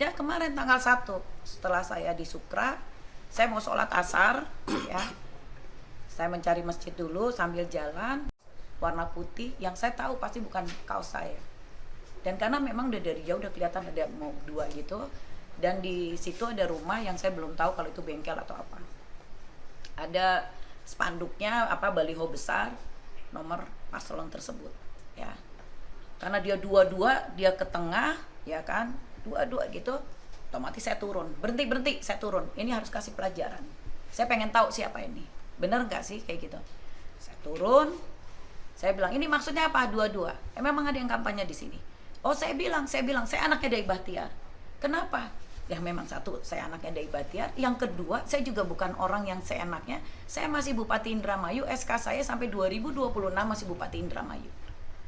Ya kemarin tanggal 1 setelah saya di Sukra, saya mau sholat asar, ya. Saya mencari masjid dulu sambil jalan, warna putih yang saya tahu pasti bukan kaos saya. Dan karena memang udah dari jauh udah kelihatan ada mau dua gitu, dan di situ ada rumah yang saya belum tahu kalau itu bengkel atau apa. Ada spanduknya apa baliho besar nomor paslon tersebut, ya. Karena dia dua-dua, dia ke tengah, ya kan, dua-dua gitu, otomatis saya turun, berhenti, saya turun, ini harus kasih pelajaran, saya pengen tahu siapa ini, bener nggak sih kayak gitu. Saya turun, saya bilang ini maksudnya apa dua-dua, memang ada yang kampanye di sini. Oh saya bilang saya anaknya Dai Bahtiar. Kenapa? Ya memang satu, saya anaknya Dai Bahtiar, yang kedua saya juga bukan orang yang seenaknya, saya masih Bupati Indramayu, SK saya sampai 2026 masih Bupati Indramayu.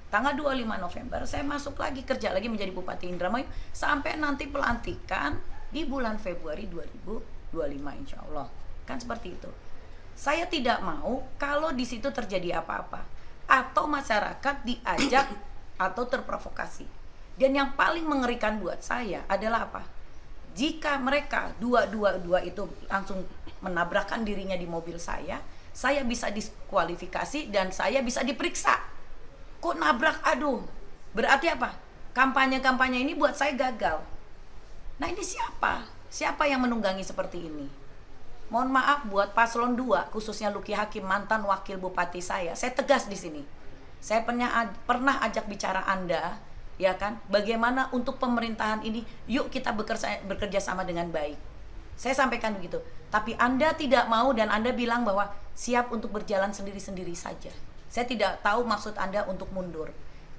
Tanggal 25 November saya masuk lagi, kerja lagi menjadi Bupati Indramayu sampai nanti pelantikan di bulan Februari 2025 insya Allah. Kan seperti itu. Saya tidak mau kalau di situ terjadi apa-apa atau masyarakat diajak atau terprovokasi. Dan yang paling mengerikan buat saya adalah apa? Jika mereka dua itu langsung menabrakkan dirinya di mobil saya bisa diskualifikasi dan saya bisa diperiksa. Kok nabrak? Aduh, berarti apa? Kampanye-kampanye ini buat saya gagal. Nah ini siapa? Siapa yang menunggangi seperti ini? Mohon maaf buat paslon 2, khususnya Luki Hakim, mantan wakil bupati saya tegas di sini. Saya pernah ajak bicara Anda, ya kan? Bagaimana untuk pemerintahan ini, yuk kita bekerja sama dengan baik. Saya sampaikan begitu. Tapi Anda tidak mau dan Anda bilang bahwa siap untuk berjalan sendiri-sendiri saja. Saya tidak tahu maksud Anda untuk mundur.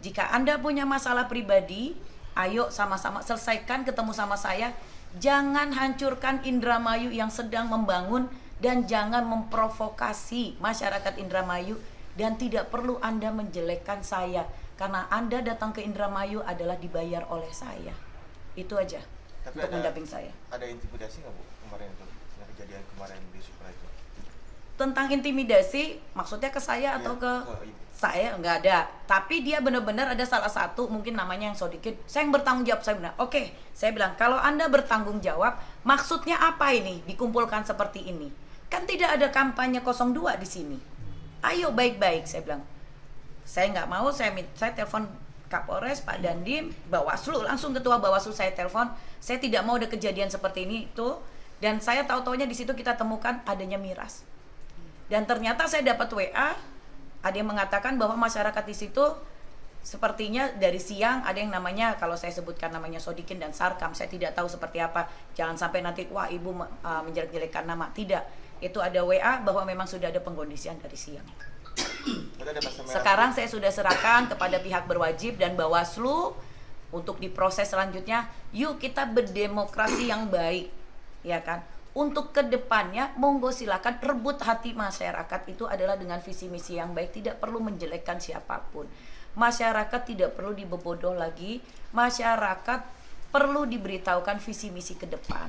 Jika Anda punya masalah pribadi, ayo sama-sama selesaikan, ketemu sama saya. Jangan hancurkan Indramayu yang sedang membangun dan jangan memprovokasi masyarakat Indramayu, dan tidak perlu Anda menjelekkan saya karena Anda datang ke Indramayu adalah dibayar oleh saya. Itu aja. Tapi untuk mendamping saya. Ada intimidasi nggak Bu kemarin itu, yang kejadian kemarin di Sukra itu? Tentang intimidasi, maksudnya ke saya atau ke saya? Nggak ada. Tapi dia benar-benar ada salah satu, mungkin namanya yang Sodikin, saya yang bertanggung jawab. Saya bilang, oke, saya bilang, kalau Anda bertanggung jawab, maksudnya apa ini dikumpulkan seperti ini? Kan tidak ada kampanye 02 di sini. Ayo baik-baik, saya bilang. Saya nggak mau, saya telepon Kapolres, Pak Dandim, Bawaslu, langsung ketua Bawaslu saya telepon. Saya tidak mau ada kejadian seperti ini itu. Dan saya tahu-taunya di situ kita temukan adanya miras. Dan ternyata saya dapat WA, ada yang mengatakan bahwa masyarakat di situ sepertinya dari siang ada yang namanya, kalau saya sebutkan namanya Sodikin dan Sarkam, saya tidak tahu seperti apa. Jangan sampai nanti wah ibu menjelek-jelekan nama. Tidak, itu ada WA bahwa memang sudah ada pengkondisian dari siang. Sekarang saya sudah serahkan kepada pihak berwajib dan Bawaslu untuk diproses selanjutnya. Yuk kita berdemokrasi yang baik, ya kan? Untuk kedepannya, monggo silakan rebut hati masyarakat itu adalah dengan visi misi yang baik, tidak perlu menjelekkan siapapun. Masyarakat tidak perlu dibebodoh lagi, masyarakat perlu diberitahukan visi misi ke depan.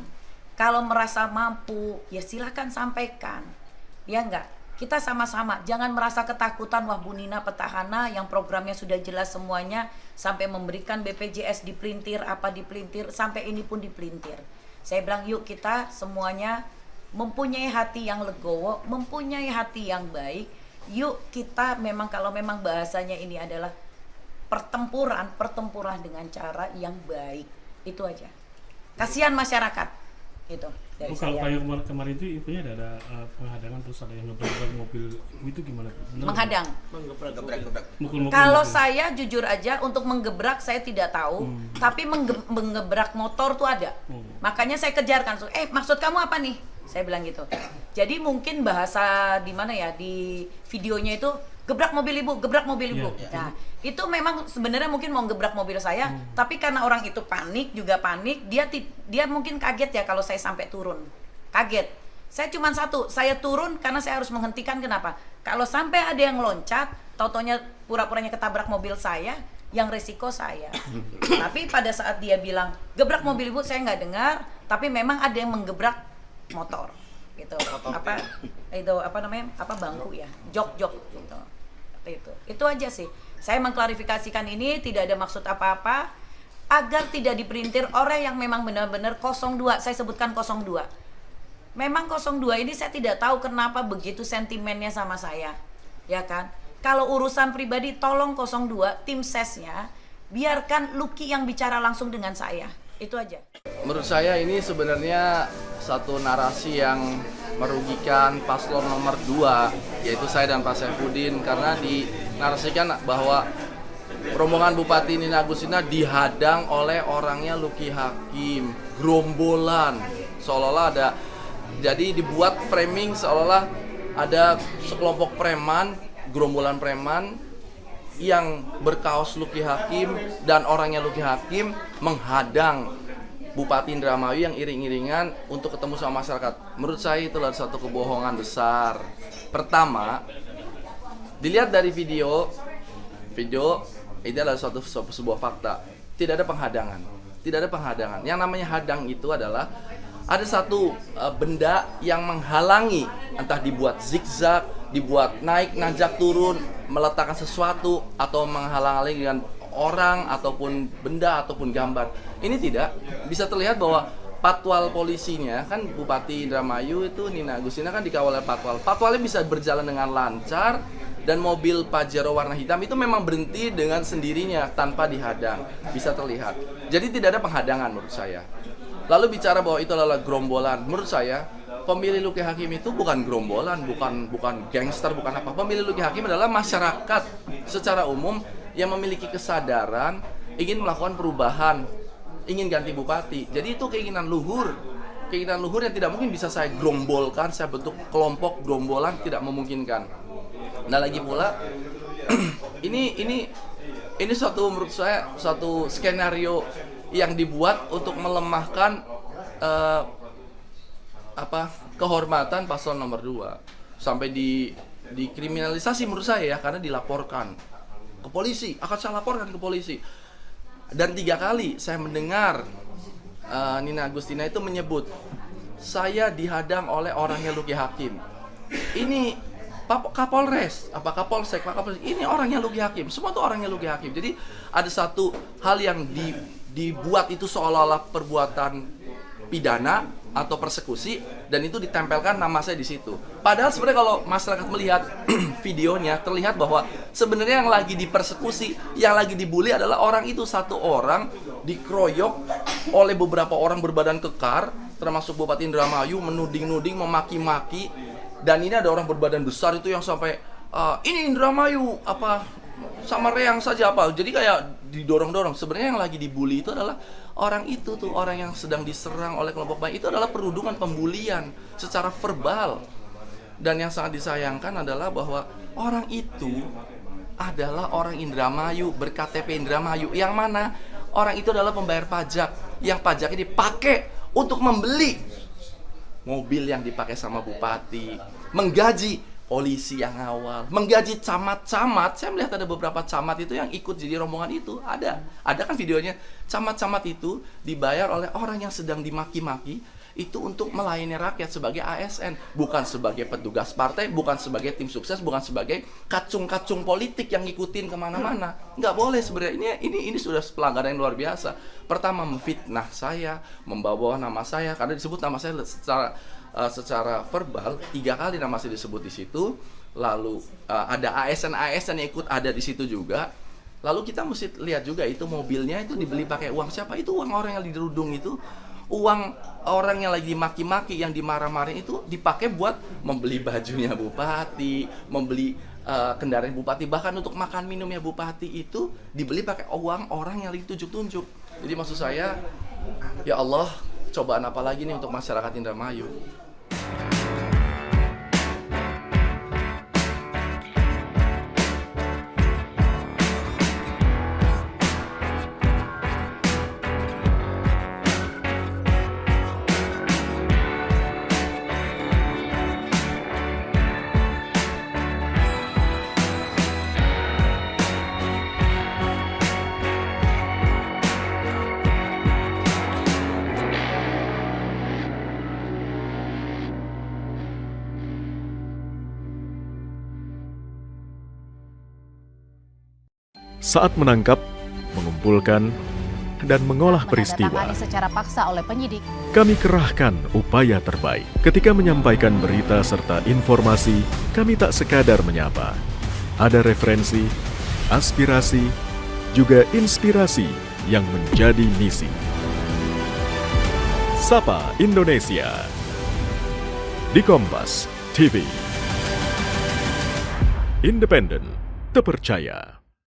Kalau merasa mampu, ya silakan sampaikan, ya enggak? Kita sama-sama, jangan merasa ketakutan, wah Bu Nina petahana yang programnya sudah jelas semuanya, sampai memberikan BPJS dipelintir, apa dipelintir, sampai ini pun dipelintir. Saya bilang yuk kita semuanya mempunyai hati yang legowo, mempunyai hati yang baik. Yuk kita memang kalau memang bahasanya ini adalah pertempuran dengan cara yang baik. Itu aja. Kasihan masyarakat. Itu dari kalau saya. kayak kemarin itu infonya ada penghadangan terus ada yang ngebrak mobil itu gimana? Benar, Menghadang. Mukul-mukul Kalau mobil. saya jujur aja untuk menggebrak saya tidak tahu, tapi menggebrak motor tuh ada. Makanya saya kejarkan, maksud kamu apa nih? Saya bilang gitu. Jadi mungkin bahasa di mana ya, di videonya itu gebrak mobil ibu, gebrak mobil ibu. Yeah. Nah, itu memang sebenarnya mungkin mau gebrak mobil saya, tapi karena orang itu panik, dia mungkin kaget ya kalau saya sampai turun. Kaget. Saya cuma satu, saya turun karena saya harus menghentikan. Kenapa? Kalau sampai ada yang loncat, tau-taunya pura-puranya ketabrak mobil saya, yang resiko saya. Tapi pada saat dia bilang gebrak mobil ibu, saya nggak dengar. Tapi memang ada yang menggebrak motor, gitu. Apa namanya? Apa bangku ya? Jok gitu. Itu aja sih. Saya mengklarifikasikan ini tidak ada maksud apa-apa. agar tidak diperintir orang yang memang benar-benar 02. Saya sebutkan 02. Memang 02 ini saya tidak tahu kenapa begitu sentimennya sama saya, ya kan? Kalau urusan pribadi tolong 02 tim sesnya biarkan Lucky yang bicara langsung dengan saya. Itu aja. Menurut saya ini sebenarnya satu narasi yang merugikan paslon nomor 2, yaitu saya dan Pak Saifuddin, karena dinarasikan bahwa rombongan Bupati Nina Agustina dihadang oleh orangnya Lucky Hakim, gerombolan, seolah-olah ada, jadi dibuat framing seolah-olah ada sekelompok preman, gerombolan preman yang berkaos Lucky Hakim dan orangnya Lucky Hakim menghadang Bupati Indramayu yang iring-iringan untuk ketemu sama masyarakat. Menurut saya itu adalah satu kebohongan besar. Pertama, dilihat dari video ini adalah sebuah fakta. Tidak ada penghadangan. Tidak ada penghadangan. Yang namanya hadang itu adalah ada satu benda yang menghalangi, entah dibuat zigzag, dibuat naik, nanjak, turun, meletakkan sesuatu, atau menghalang-halangi dengan orang, ataupun benda, ataupun gambar. Ini tidak. Bisa terlihat bahwa patwal polisinya, kan Bupati Indramayu itu Nina Agustina kan dikawal oleh patwal. Patwalnya bisa berjalan dengan lancar, dan mobil Pajero warna hitam itu memang berhenti dengan sendirinya tanpa dihadang. Bisa terlihat. Jadi tidak ada penghadangan menurut saya. Lalu bicara bahwa itu adalah gerombolan, menurut saya pemilih Lucky Hakim itu bukan gerombolan, bukan gangster, bukan apa. Pemilih Lucky Hakim adalah masyarakat secara umum yang memiliki kesadaran ingin melakukan perubahan, ingin ganti bupati. Jadi itu keinginan luhur yang tidak mungkin bisa saya gerombolkan, saya bentuk kelompok gerombolan, tidak memungkinkan. Nah lagi pula ini suatu, menurut saya suatu skenario yang dibuat untuk melemahkan kehormatan paslon nomor 2 sampai dikriminalisasi menurut saya ya, karena dilaporkan ke polisi, akan saya laporkan ke polisi. Dan 3 kali saya mendengar Nina Agustina itu menyebut saya dihadang oleh orangnya Lucky Hakim. Ini Kapolres, Kapolsek, ini orangnya Lucky Hakim. Semua itu orangnya Lucky Hakim. Jadi ada satu hal yang dibuat itu seolah-olah perbuatan pidana atau persekusi, dan itu ditempelkan nama saya di situ. Padahal sebenarnya kalau masyarakat melihat videonya, terlihat bahwa sebenarnya yang lagi dipersekusi, yang lagi dibully adalah orang itu. Satu orang dikeroyok oleh beberapa orang berbadan kekar, termasuk Bupati Indramayu, menuding-nuding, memaki-maki. Dan ini ada orang berbadan besar itu yang sampai ini Indramayu sama reang saja jadi kayak didorong-dorong. Sebenarnya yang lagi dibully itu adalah orang itu tuh, orang yang sedang diserang oleh kelompok baik. Itu adalah perundungan, pembulian secara verbal. Dan yang sangat disayangkan adalah bahwa orang itu adalah orang Indramayu, berKTP Indramayu, yang mana orang itu adalah pembayar pajak, yang pajaknya dipakai untuk membeli mobil yang dipakai sama bupati, menggaji polisi yang awal, menggaji camat-camat. Saya melihat ada beberapa camat itu yang ikut jadi rombongan itu. Ada kan videonya. Camat-camat itu dibayar oleh orang yang sedang dimaki-maki itu untuk melayani rakyat sebagai ASN, bukan sebagai petugas partai, bukan sebagai tim sukses, bukan sebagai kacung-kacung politik yang ngikutin kemana-mana. Nggak boleh sebenarnya. Ini sudah pelanggaran yang luar biasa. Pertama, memfitnah saya, membawa nama saya, karena disebut nama saya secara verbal 3 kali nama saya disebut di situ. Lalu ada ASN yang ikut ada di situ juga. Lalu kita mesti lihat juga itu mobilnya itu dibeli pakai uang siapa? Itu uang orang yang dirudung itu. Uang orang yang lagi maki-maki, yang dimarah-marahin itu dipakai buat membeli bajunya bupati, membeli kendaraan bupati, bahkan untuk makan minumnya bupati itu dibeli pakai uang orang yang lagi tunjuk-tunjuk. Jadi maksud saya, ya Allah, cobaan apa lagi nih untuk masyarakat Indramayu? Saat menangkap, mengumpulkan, dan mengolah peristiwa. Menandatangani secara paksa oleh penyidik. Kami kerahkan upaya terbaik. Ketika menyampaikan berita serta informasi, kami tak sekadar menyapa. Ada referensi, aspirasi, juga inspirasi yang menjadi misi. Sapa Indonesia di Kompas TV. Independen, terpercaya.